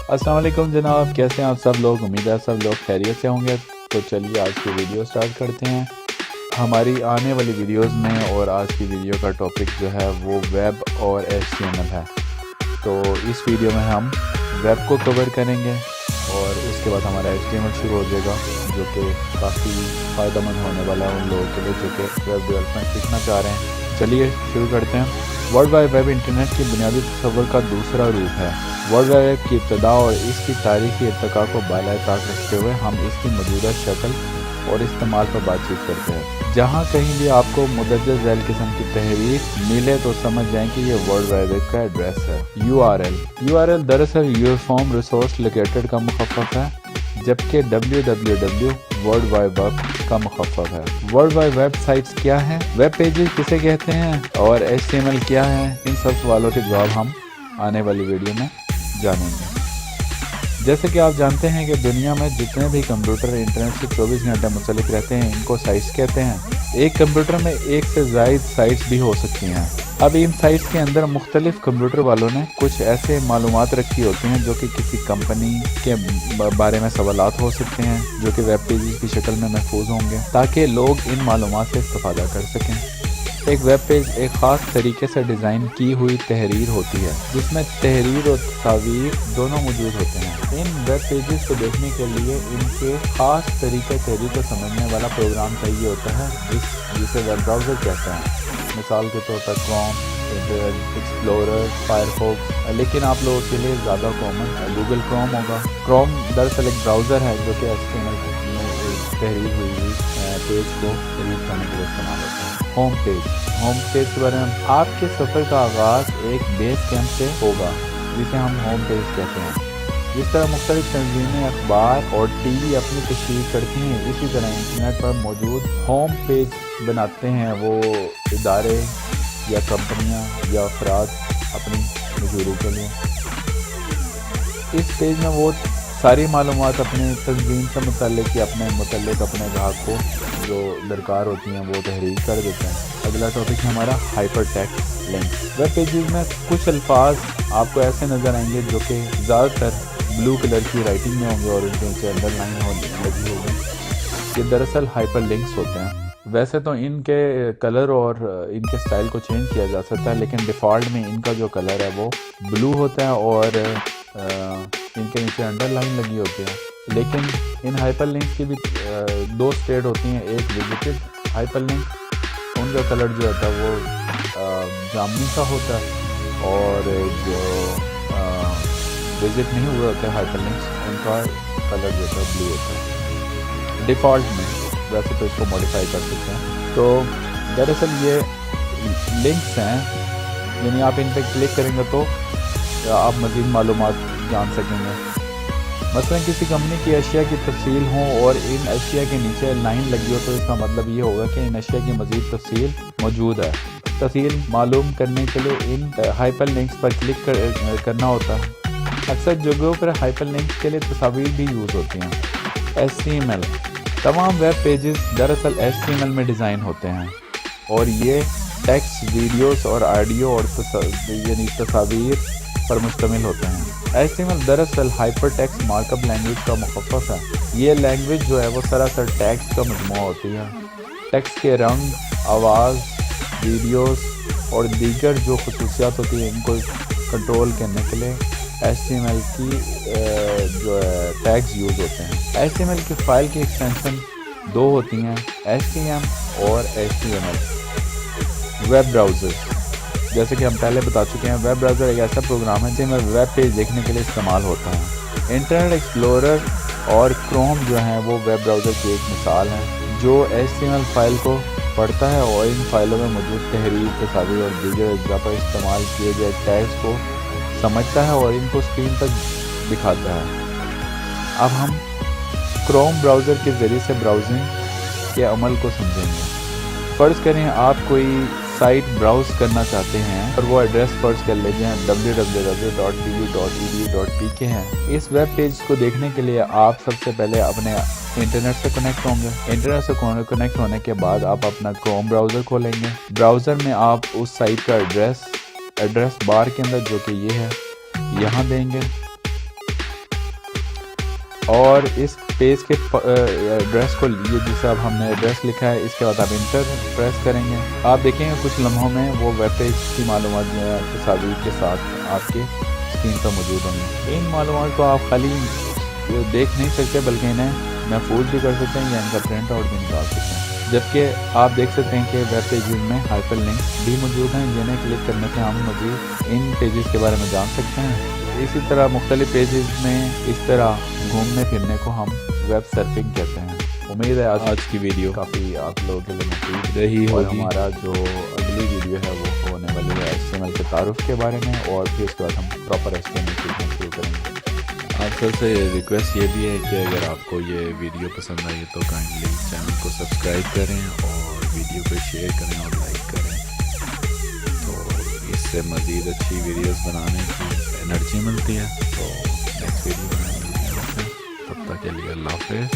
अस्सलाम वालेकुम जनाब, कैसे हैं आप सब लोग। उम्मीद है सब लोग खैरियत से होंगे। तो चलिए आज की वीडियो स्टार्ट करते हैं। हमारी आने वाली वीडियोस में और आज की वीडियो का टॉपिक जो है वो वेब और HTML है। तो इस वीडियो में हम वेब को कवर करेंगे और उसके बाद हमारा HTML शुरू हो जाएगा, जो कि काफ़ी फ़ायदेमंद होने वाला है उन लोगों के लिए जो कि वेब डेवलपमेंट सीखना चाह रहे हैं। चलिए शुरू करते हैं। वर्ल्ड वाइड वेब इंटरनेट की बुनियादी तस्वर का दूसरा रूप है। वर्ल्ड वाइड वेब की इब्तदा और इसकी तारीखी इर्तिका को बालाए ताक रखते हुए हम इसकी मौजूदा शक्ल और इस्तेमाल पर बातचीत करते हैं। जहाँ कहीं भी आपको मुदज्जल झैल किस्म की तहरीर मिले तो समझ जाएं कि ये वर्ल्ड वाइड वेब का एड्रेस है। URL दरअसल यूनिफॉर्म रिसोर्स लोकेटेड का मुखफ़्फ़फ़ है, जबकि www वर्ल्ड वाइड वेब का मुखफ़्फ़फ़ है। वर्ल्ड वाइड वेब साइट्स क्या हैं, वेब पेजेस किसे कहते हैं और HTML क्या है, इन सब सवालों के जवाब हम आने वाली वीडियो में जानेंगे। जैसे कि आप जानते हैं कि दुनिया में जितने भी कंप्यूटर इंटरनेट से 24 घंटे मुंसलिक रहते हैं, इनको साइट्स कहते हैं। एक कंप्यूटर में एक से ज़ायद साइट्स भी हो सकती हैं। अब इन साइट्स के अंदर मुख्तलिफ कंप्यूटर वालों ने कुछ ऐसे मालूमात रखी होती हैं जो कि किसी कंपनी के बारे में सवालात हो सकते हैं, जो कि वेब पेजेस की शक्ल में महफूज होंगे ताकि लोग इन मालूमात से इस्तेफादा कर सकें। एक वेब पेज एक ख़ास तरीके से डिज़ाइन की हुई तहरीर होती है, जिसमें तहरीर और तस्वीर दोनों मौजूद होते हैं। इन वेब पेजेस को देखने के लिए इनके ख़ास तरीके तहरीर को समझने वाला प्रोग्राम चाहिए होता है, जिसे वेब ब्राउज़र कहते हैं। मिसाल के तौर पर क्रोम, इंटरनेट एक्सप्लोरर, फायरफॉक्स। लेकिन आप लोगों के लिए ज़्यादा कॉमन गूगल क्रोम होगा। क्रोम दरअसल एक ब्राउज़र है जो कि HTML में तहरीर हुई पेज को रीड करने के लिए इस्तेमाल होता है। होम पेज के बारे में आपके सफ़र का आगाज़ एक बेस कैंप से होगा, जिसे हम होम पेज कहते हैं। जिस तरह मुख्तलिफ तंजीमें, अखबार और TV अपनी तशरीह करती हैं, इसी तरह इंटरनेट पर मौजूद होम पेज बनाते हैं वो इदारे या कंपनियां या अफराद अपनी मजूरी के लिए। इस पेज में वो सारी मालूमात अपने तंजीम से मुतल्लिक या अपने ग्राहक को जो दरकार होती हैं वो तहरीर कर देते हैं। अगला टॉपिक है हमारा hyper text link. Web pages में कुछ अल्फाज आपको ऐसे नज़र आएंगे जो कि ज़्यादातर ब्लू कलर की राइटिंग में होंगे और उनके नीचे अंडरलाइन लगी होगी। ये दरअसल हाइपर लिंक्स होते हैं। वैसे तो इनके कलर और इनके स्टाइल को चेंज किया जा सकता है, लेकिन डिफ़ॉल्ट में इनका जो कलर है वो ब्लू होता है और इनके नीचे अंडरलाइन लगी होती है। लेकिन इन हाइपर लिंक्स की भी दो स्टेट होती हैं। एक विजिटेड हाइपर लिंक, उनका कलर जो होता है वो जामुनी सा होता है, और जो विजिट नहीं हुए होते हाइपर लिंक्स, उनका कलर जो होता है ब्लू होता है डिफ़ॉल्ट में। वैसे तो इसको मॉडिफाई कर सकते हैं। तो दरअसल ये लिंक्स हैं, यानी आप इन पर क्लिक करेंगे तो आप मज़ीद मालूमात जान सकेंगे। मसलन किसी कंपनी की अशिया की तफसील हो और इन अशिया के नीचे लाइन लगी हो, तो इसका मतलब ये होगा कि इन अशिया की मज़ीद तफसील मौजूद है। तफसील मालूम करने के लिए इन हाइपर लिंक्स पर क्लिक करना होता है। अक्सर जगहों पर हाइपर लिंक्स के लिए तस्वीर भी यूज़ होती हैं। HTML तमाम वेब पेजेस दरअसल HTML में डिज़ाइन होते हैं और ये टेक्स्ट, वीडियोस और ऑडियो और यानी तस्वीर पर मुश्तमिल होते हैं। HTML दरअसल हाइपर टेक्स्ट मार्कअप लैंग्वेज का मुखफ़्फ़फ़ है। ये लैंग्वेज जो है वो सरासर टेक्स्ट का मजमूआ होती है। टेक्स्ट के रंग, आवाज़, वीडियोस और दीगर जो खसूसियात होती हैं, इनको कंट्रोल करने के लिए HTML की जो है टैग्स यूज़ होते हैं। HTML की फ़ाइल की एक्सटेंशन दो होती हैं, HTML और HTML। वेब ब्राउज़र, जैसे कि हम पहले बता चुके हैं, वेब ब्राउज़र एक ऐसा प्रोग्राम है जिसमें वेब पेज देखने के लिए इस्तेमाल होता है। इंटरनेट एक्सप्लोरर और क्रोम जो हैं वो वेब ब्राउज़र की एक मिसाल है, जो HTML फ़ाइल को पढ़ता है और इन फाइलों में मौजूद तहरीर, तस्वीर और दीगर अज्जा पर इस्तेमाल किए गए टैग्स को समझता है और इनको स्क्रीन पर दिखाता है। अब हम क्रोम ब्राउज़र के ज़रिए से ब्राउजिंग के अमल को समझेंगे। फ़र्ज़ करें आप कोई साइट ब्राउज़ करना चाहते हैं और वो एड्रेस फ़र्ज़ कर लेते हैं www.du.edu.pk है। इस वेब पेज को देखने के लिए आप सबसे पहले अपने इंटरनेट से कनेक्ट होंगे। इंटरनेट से कनेक्ट होने के बाद आप अपना क्रोम ब्राउज़र खोलेंगे। ब्राउज़र में आप उस साइट का एड्रेस बार के अंदर, जो कि ये है, यहाँ देंगे। اور اس پیج کے ایڈریس کو لیجیے جسے اب ہم نے ایڈریس لکھا ہے. اس کے بعد آپ انٹر پریس کریں گے. آپ دیکھیں گے کچھ لمحوں میں وہ ویب پیج کی معلومات جو ہے تصاویر کے ساتھ آپ کے اسکرین پر موجود ہوں گے. ان معلومات کو آپ خالی دیکھ نہیں سکتے بلکہ انہیں محفوظ بھی کر سکتے ہیں یا ان کا پرنٹ آؤٹ بھی نکال سکتے ہیں. جبکہ آپ دیکھ سکتے ہیں کہ ویب پیجز میں ہائپر لنک بھی موجود ہیں جنہیں کلک کرنے سے ہم مزید ان پیجز کے بارے میں جان سکتے ہیں. اسی طرح مختلف پیجز میں اس طرح گھومنے پھرنے کو ہم ویب سرفنگ کہتے ہیں. امید ہے آج کی ویڈیو کافی آپ لوگوں کے لیے مفید رہی ہوگی. اور ہمارا جو اگلی ویڈیو ہے وہ ہونے والی ہے HTML کے تعارف کے بارے میں اور پھر اس کے بعد ہم پراپر HTML سیکھنا شروع کریں گے. آپ سب سے ریکویسٹ یہ بھی ہے کہ اگر آپ کو یہ ویڈیو پسند آئی تو کائنڈلی چینل کو سبسکرائب کریں اور ویڈیو کو شیئر کریں اور لائک کریں. تو اس سے مزید اچھی ویڈیوز بنانے کی انرجی ملتی ہے. تو نیکسٹ ویڈیو بنانے تب تک کے لیے اللہ حافظ.